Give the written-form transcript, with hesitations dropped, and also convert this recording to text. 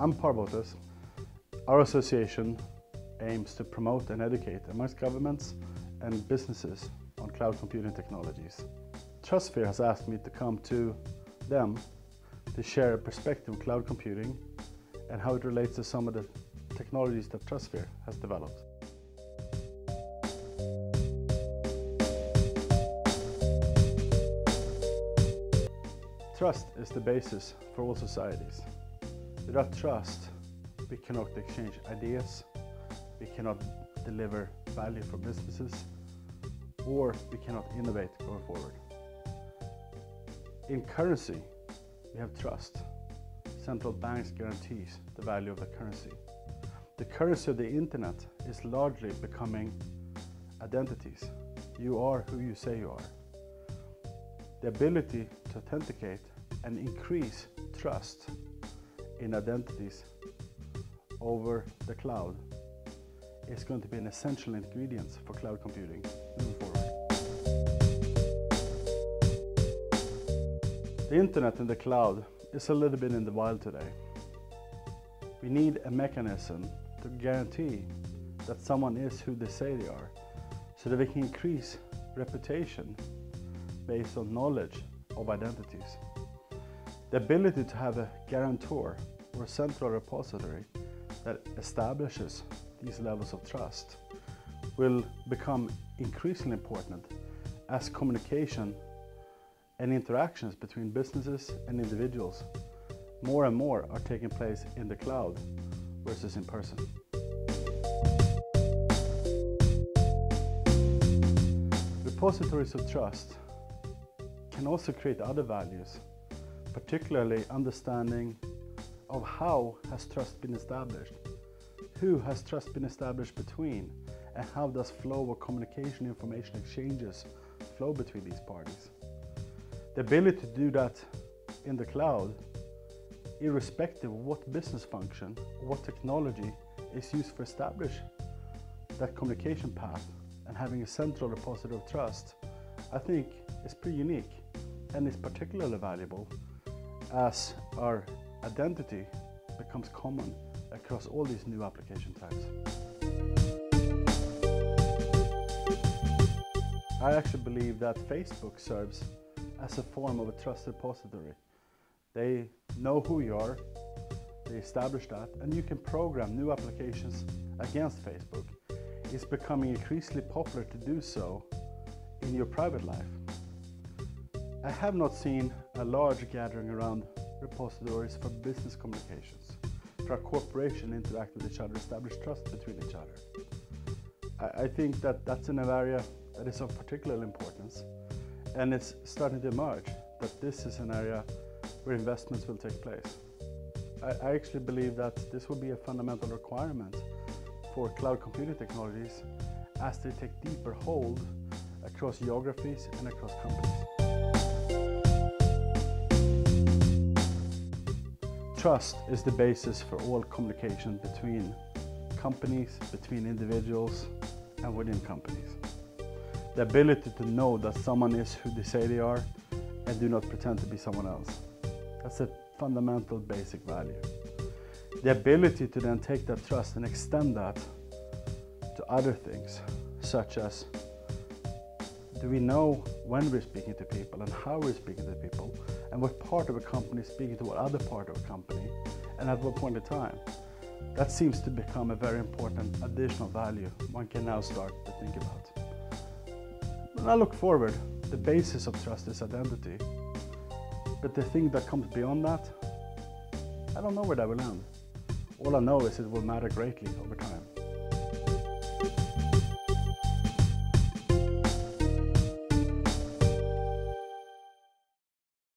I'm Parbotas. Our association aims to promote and educate amongst governments and businesses on cloud computing technologies. Trustsphere has asked me to come to them to share a perspective on cloud computing and how it relates to some of the technologies that Trustsphere has developed. Trust is the basis for all societies. Without trust, we cannot exchange ideas, we cannot deliver value for businesses, or we cannot innovate going forward. In currency, we have trust. Central banks guarantees the value of the currency. The currency of the internet is largely becoming identities. You are who you say you are. The ability to authenticate and increase trust in identities over the cloud is going to be an essential ingredient for cloud computing moving forward. The internet and the cloud is a little bit in the wild today. We need a mechanism to guarantee that someone is who they say they are, so that we can increase reputation based on knowledge of identities. The ability to have a guarantor or a central repository that establishes these levels of trust will become increasingly important as communication and interactions between businesses and individuals more and more are taking place in the cloud versus in person. Repositories of trust can also create other values, particularly understanding of how has trust been established, who has trust been established between, and how does flow of communication information exchanges flow between these parties. The ability to do that in the cloud, irrespective of what business function, what technology is used for establish that communication path, and having a central repository of trust, I think is pretty unique and is particularly valuable as our identity becomes common across all these new application types. I actually believe that Facebook serves as a form of a trusted repository. They know who you are, they establish that, and you can program new applications against Facebook. It's becoming increasingly popular to do so in your private life. I have not seen a large gathering around repositories for business communications, for a corporation interact with each other, establish trust between each other. I think that that's an area that is of particular importance, and it's starting to emerge that this is an area where investments will take place. I actually believe that this will be a fundamental requirement for cloud computing technologies as they take deeper hold across geographies and across companies. Trust is the basis for all communication between companies, between individuals, and within companies. The ability to know that someone is who they say they are and do not pretend to be someone else. That's a fundamental basic value. The ability to then take that trust and extend that to other things, such as do we know when we're speaking to people and how we're speaking to people, and what part of a company is speaking to what other part of a company, and at what point in time. That seems to become a very important additional value one can now start to think about. When I look forward, the basis of trust is identity, but the thing that comes beyond that, I don't know where that will end. All I know is it will matter greatly over time.